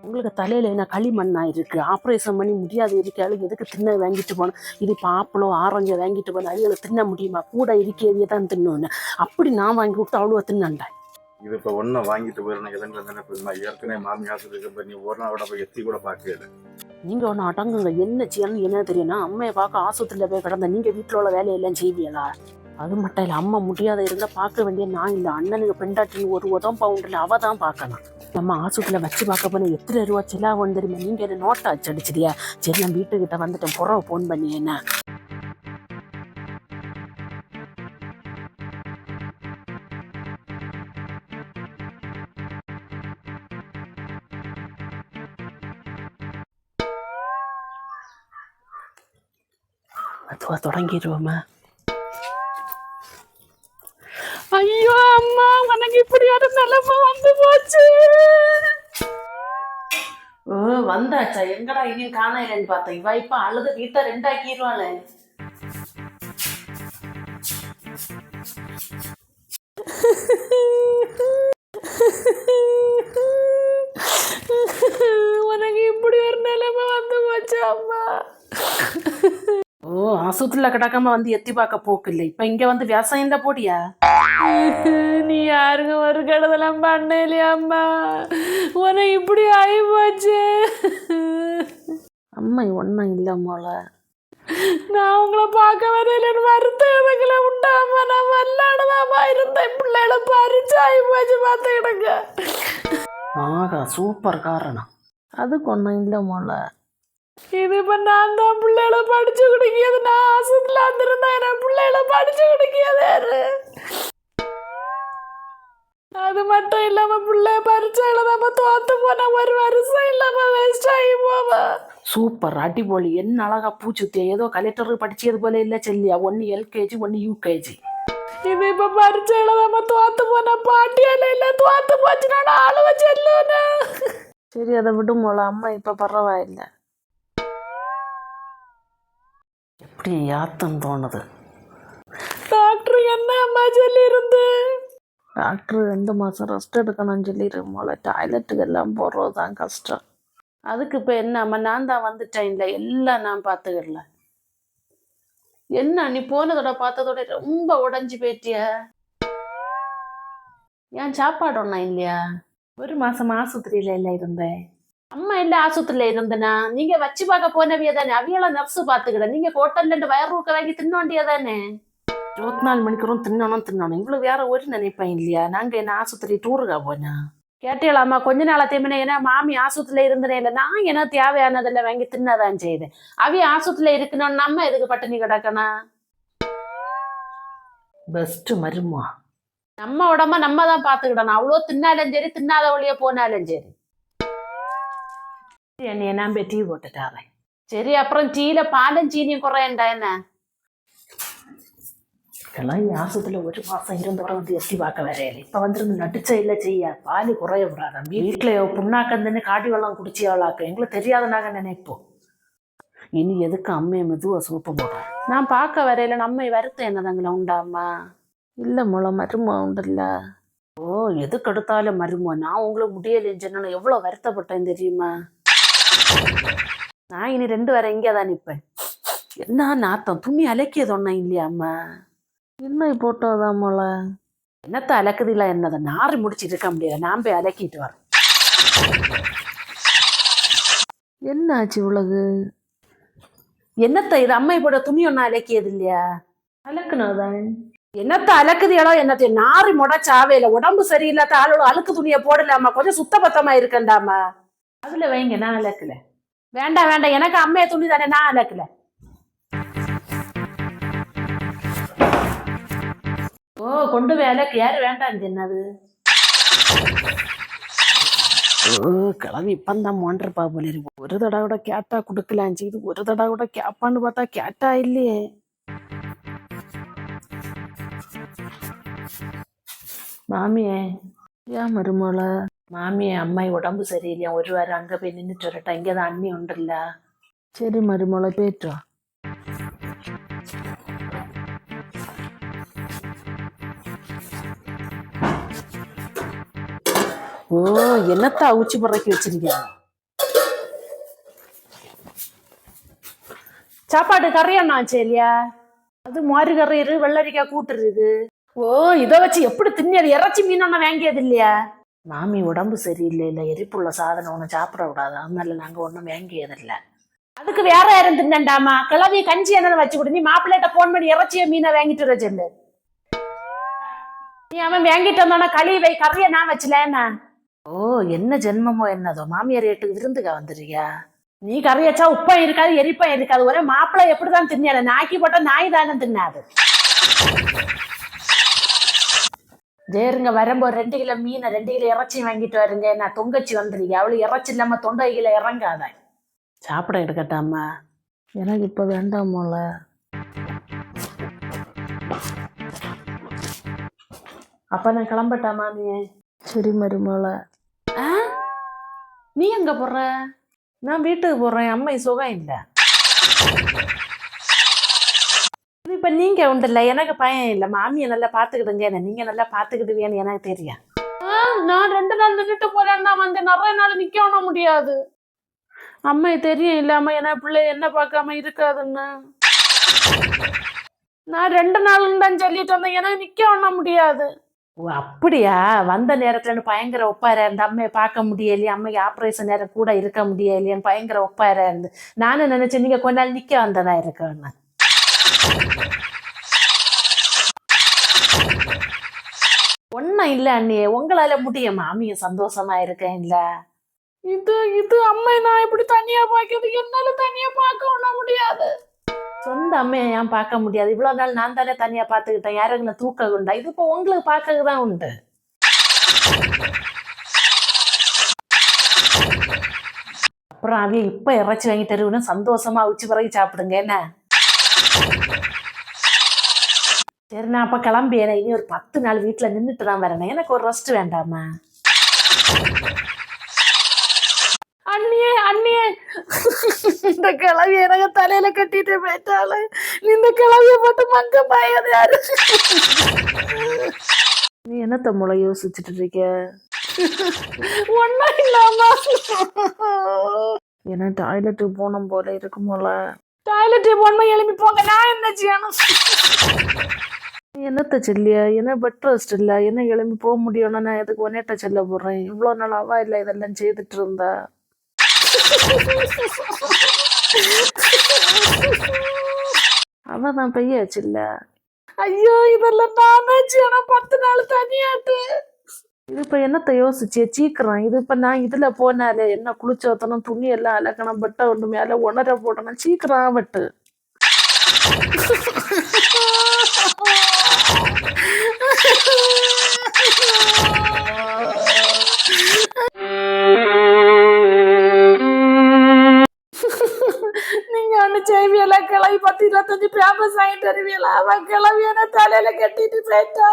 உங்களுக்கு தலையில் என்ன களிமண்ணாக இருக்குது, ஆப்ரேஷன் பண்ணி முடியாது இருக்காலும் எதுக்கு தின்ன வாங்கிட்டு போனோம். இது இப்போ ஆப்பிளோ ஆரஞ்சோ வாங்கிட்டு போனோம், அதுகளை தின்ன முடியுமா? கூட இருக்கிறதே தான் தின்னோன்னு அப்படி நான் வாங்கி கொடுத்து அவ்வளோ தின்னண்டேன். இது இப்போ ஒன்றும் வாங்கிட்டு போயிருந்தேன் எதுங்க நினைப்பு. ஏற்கனவே மாமியார் இருக்கு, நீ ஒரு நாளோட போய் எத்தி கூட பார்க்கல. நீங்கள் ஒன்று அடங்குங்க, என்ன செய்யணும் என்ன தெரியும்னா, அம்மையை பார்க்க ஆஸ்பத்திரியில் போய் கிடந்த நீங்கள் வீட்டில் உள்ள வேலையெல்லாம் செய்வீங்களா? அது மட்டும் இல்லை, அம்மா முடியாத இருந்தால் பார்க்க வேண்டிய நான் இல்லை, அண்ணனுக்கு பெண்டாட்டின்னு ஒரு உதம் பவுண்டில் அவள் தான் பார்க்கணும். நம்ம ஆஸ்பத்திரியில் வச்சு பார்க்க போனால் எத்தனை ரூபா செலாவும் தெரியுமா? நீங்கள் என்ன நோட்டை அடிச்சிடிச்சிடியா? சரி, நான் வீட்டுக்கிட்ட வந்துட்டேன், புறவை ஃபோன் பண்ணி என்ன அதுவா தொடங்கிடுவோமா? ஐயோ அம்மா, உனக்கு இப்படியான நிலைமை வந்து போச்சு. வந்தாச்சா? எங்கடா இனியும் காணலன்னு பார்த்தேன். இவ இப்ப அழுது வீட்டை ரெண்டாக்கிடுவாளே. உனக்கு இப்படி ஒரு நிலைமை வந்து போச்சு அம்மா. ஆஸ்பத்திரியில கிடக்காம வந்து எத்தி பார்க்க போக்கு இல்லை, இப்ப இங்க வந்து விவசாயம் தான் போடியா? நீ யாருங்க ஒரு கெடுதலாம் பண்ணலையாம்மா, உனக்கு இப்படி ஆகி போச்சு. அம்மா ஒன்னும் இல்லை போல, நான் உங்களை பார்க்க வரையிலன்னு வருத்தம் எனக்குல உண்டாம நான் வல்லாடதாமா இருந்தேன். பிள்ளைகளை பறிச்சு ஆகி போச்சு பார்த்துக்கிடுங்க. ஆகா, சூப்பர் காரணம். அதுக்கு ஒன்றும் இல்லை போல. இது இப்போ நான் தான் பிள்ளைகளை படிச்சு குடிக்கிறது. நான் ஆசத்துல வந்துருந்தேன், என் பிள்ளைகளை படிச்சு குடிக்கிறது. அது மட்டும் இல்லாம பிள்ளை பரிச்சையில நம்ம தோத்து போன ஒரு வருஷம் இல்லாம வேஸ்ட் ஆகி போவா. சூப்பர், அடிபொலி. என்ன அழகா பூச்சுத்தியா, ஏதோ கலெக்டருக்கு படிச்சது போல இல்லை செல்லியா? ஒன்னு எல்கேஜி ஒன்னு யூகேஜி. இது இப்ப பரிச்சையில நம்ம தோத்து போன பாட்டியால இல்ல, தோத்து போச்சுன்னா ஆளுவ செல்லுன்னு. சரி, அதை விடும் போல. அம்மா இப்ப பரவாயில்லை. எப்படி யாத்தம் தோணுது. டாக்டர் என்ன அம்மா சொல்லி இருந்து? டாக்டர் 2 மாதம் ரெஸ்ட் எடுக்கணும்னு சொல்லிடுமோல. டாய்லெட்டுக்கு எல்லாம் போடுறது தான் கஷ்டம். அதுக்கு இப்போ என்ன அம்மா, நான் தான் வந்துட்டேன் இல்லை, எல்லாம் நான் பார்த்துக்கல. என்ன நீ போனதோட பார்த்ததோட ரொம்ப உடஞ்சி போயிட்டிய? ஏன் சாப்பாடு ஒன்றா இல்லையா? 1 மாதம் ஆஸ்பத்திரியில இல்லை இருந்தேன். அம்மா இல்லை ஆஸ்பத்திரியில இருந்தேனா? நீங்க வச்சு பார்க்க போனவிய தானே, அவியோட நர்ஸு பார்த்துக்கிட. நீங்க ஹோட்டல்ல வயர்றூக்க வாங்கி தின்ன வேண்டியதானே. 24 மணிக்கூறும் தின்னணும். இவ்வளவு வேற ஒரு நினைப்பேன் இல்லையா? நாங்க என்ன ஆஸ்பத்திரி டூருக்கா போனா? கேட்டீங்களாம்மா கொஞ்ச நாளா தேமினே, ஏன்னா மாமி ஆஸ்பத்திரியில இருந்தனே இல்லை, நான் என்ன தேவையானதெல்லாம் வாங்கி தின்னதான் செய்தேன். அவிய ஆஸ்பத்திரியில இருக்கணும்னு நம்ம எதுக்கு பட்டினி கிடக்கணும்? பெஸ்ட் மருமா. நம்ம உடம்ப நம்ம தான் பார்த்துக்கிடணும். அவ்வளோ தின்னாலும் சரி, தின்னாத வழியே போனாலும் சரி. என்னைய நம்பி டீ போட்டுட்டாரே. சரி, அப்புறம் டீல பாலும் சீனியும் குறையண்டா என்ன? எல்லாம் ஆசத்துல 1 மாசம் இருந்தவரை வந்து எத்தி பார்க்க வரையில. இப்ப வந்துருந்து நடிச்ச இல்லை செய்ய, பாலு குறைய விடாத. வீட்டுல புண்ணாக்கந்துன்னு காட்டி வெள்ளம் குடிச்சியாவளாக்க எங்களுக்கு தெரியாதனாக நினைப்போம். இனி எதுக்கு அம்மையை மெதுவா சூப்பு போடுறோம். நான் பார்க்க வரையில நம்ம வருத்தம் என்னதாங்களா உண்டாமா? இல்ல முளை மருமோ உண்டுல்ல. ஓ, எதுக்கு எடுத்தாலும் மருமோ. நான் உங்களுக்கு முடியலைன்னு சொன்னா எவ்வளவு வருத்தப்பட்டேன் தெரியுமா? நான் இனி 2 வரை இங்கே தான் நிற்பேன். என்ன நாத்தம், துணி அலக்கியது ஒன்றா இல்லையாம்மா? என்ன போட்டோதான் போல. என்னத்த அலக்குதில்ல, என்னதை நாரி முடிச்சுட்டு இருக்க முடியல. நான் போய் அலக்கிட்டு வரேன். என்ன ஆச்சு இவ்வளவு? என்னத்த இது, அம்மை போட துணி ஒன்றா அலக்கியது இல்லையா? அலக்குனதான். என்னத்த அலக்குதியாலோ என்னத்தையும் நாரி முடச்சாவே இல்லை. உடம்பு சரியில்லாத ஆளோட அழுக்கு துணியை போடலாமா? கொஞ்சம் சுத்தபத்தமா இருக்கண்டாமா? அதுல வைங்க, நான் அலக்கல. வேண்டாம், எனக்கு அம்மைய துணி தானே, நான் அலக்கல. ஓ, கொண்டு போய் அலக்கு. யாரு வேண்டாம் என்னது? ஓ, கிளம்பி இப்பந்தான் மோண்டிருப்பா போல இருக்கு. ஒரு தடவை கூட கேட்டா கொடுக்கலாம் செய்து, ஒரு தடவை கூட கேப்பான்னு பார்த்தா கேட்டா இல்லையே. மாமியே, ஏன் மருமோல? மாமியை அம்மாயி உடம்பு சரியில்லையா, 1 வாரம் அங்கே போய் நின்றுட்டு வரட்டா? இங்கே தான் அண்ணி உண்டுல்ல. சரி மருமோளை போயிட்டோ. ஓ, என்னத்த அவிச்சு பறக்கி வச்சிருக்கீங்க? சாப்பாடு கறியண்ணா ஆச்சு இல்லையா? அது மோரு கறி இரு, வெள்ளரிக்காய் கூட்டு இருக்கு. ஓ, இதை வச்சு எப்படி தின்னது? இறைச்சி மீன் ஒன்னும் வாங்கியது இல்லையா? மாமி உடம்பு சரியில்லை, இல்ல எரிப்புள்ள சாதனம் ஒன்றும் சாப்பிட கூடாது, அதனால நாங்க ஒன்றும் வாங்கியது இல்லை. அதுக்கு வேற யாரும் தின்னண்டாமா? கிளவி கஞ்சி என்ன வச்சு கொடு. நீ மாப்பிள்ளைகிட்ட போன் பண்ணி இறைச்சிய மீனை வாங்கிட்டு வர சொல்லு. நீ அவன் வாங்கிட்டு வந்தானா களி வை, கறிய நான் வச்சுலேன்னா. ஓ, என்ன ஜென்மமோ என்னதோ, மாமியார் வீட்டுக்கு விருந்துக்கா வந்துருக்கியா? நீ கறி வச்சா உப்பம் இருக்காது, எரிப்பம் இருக்காது. ஒரே மாப்பிள்ளை எப்படிதான் தின்னாத? நாக்கி போட்டா நாய் தானே தின்னாது. ஜேருங்க, வரும்போது 2 கிலோ மீனை 2 கிலோ இறைச்சி வாங்கிட்டு வருங்க. நான் தொங்கச்சி வந்துருக்கேன், அவளு இறைச்சி இல்லாம தொண்டையில இறங்காத. சாப்பிட எடுக்கட்டாமா? எனக்கு இப்ப வேண்டாமோல. அப்ப நான் கிளம்பட்டாமா? நீ சரி மருமோல. நீ எங்க போற? நான் வீட்டுக்கு போறேன், அம்மை சுகம் இல்லை. இப்ப நீங்க உண்டுல்ல, எனக்கு பயம் இல்லை. மாமியை நல்லா பாத்துக்கிடுங்க, நீங்க நல்லா பாத்துக்கிடுவீன்னு எனக்கு தெரியும். நான் 2 நாள் நின்றுட்டு போறேன்னா வந்து நிறைய நாள் நிக்க முடியாது. அம்மை தெரியும் இல்லாம என்ன பிள்ளை என்ன பார்க்காம இருக்காதுன்னு. நான் 2 நாள் தான் சொல்லிட்டு வந்தேன், எனக்கு நிக்க முடியாது. ஓ அப்படியா? வந்த நேரத்துல பயங்கர ஒப்பாரா இருந்து அம்மையை பார்க்க முடியலையே, அம்மைக்கு ஆப்ரேஷன் நேரம் கூட இருக்க முடியலையேன்னு பயங்கர ஒப்பாரா இருந்து நானும் நினைச்சேன் நீங்க கொஞ்ச நாள் நிக்க வந்ததா இருக்கேன்னு. ஒன்னும் இல்ல அண்ணியே, உங்களால முடியும். மாமிய சந்தோஷமா இருக்கேன் இல்ல. இது அம்மை நான் இப்படி தனியா பாக்கிறது, என்னால தனியா பார்க்க முடியாது. சொந்த அம்மையை ஏன் பார்க்க முடியாது? இவ்வளவு நாள் நான் தானே தனியா பாத்துக்கிட்டேன், யாருங்களை தூக்க உண்டா? இது இப்போ உங்களுக்கு பார்க்கதான் உண்டு. அப்புறம் அவைய இப்ப இறைச்சி வாங்கி தருவன்னு சந்தோஷமா உச்சி பிறகு சாப்பிடுங்க என்ன. சரி, நான் அப்ப கிளம்பியேன். இனி ஒரு 10 நாள் வீட்டுல நின்றுட்டு தான் வரேன், எனக்கு ஒரு ரெஸ்ட் வேண்டாமா? அண்ணியே அண்ணியே, இந்த கிளவி எனக்கு தலையில கட்டிட்டு போயிட்டாளு. இந்த கிளவிய போட்டு மங்க பாயாது யாரு? நீ என்னத்த முளை யோசிச்சுட்டு இருக்க? ஒன்னும் இல்லாம என்ன டாய்லெட்டுக்கு போனோம் போல இருக்குமோல. டாய்லெட்டுக்கு போனோம், எழுப்பி போங்க, நான் என்ன செய்யணும்? என்னத்த சொல்லியா? என்ன பெட் ரெஸ்ட் இல்ல, என்ன எழுப்பி போக முடியும்னா நான் எதுக்கு ஒன்னேட்ட சொல்ல போடுறேன்? இவ்வளவு நாள் அவா இல்ல இதெல்லாம் செய்துட்டு இருந்தா. அவதான் பையாச்சு இல்ல. ஐயோ, இதெல்லாம் நானாச்சு, ஆனா 10 நாள் தனியாட்டு. இது இப்ப என்னத்த யோசிச்சிய? சீக்கிரம் இது இப்ப நான் இதுல போனாலே என்ன குளிச்சு வைத்தனும், துணி எல்லாம் அலக்கணும், பெட்டை ஒன்று மேல உணர போடணும், சீக்கிரம் ஆவட்டு. நீங்க ஒண்ணு செய்வியல, கிளவி 10 25 பேம்பஸ் வாங்கிட்டு வருவியல, அவன் கிளவியான தலையில கட்டிட்டு போயிட்டா.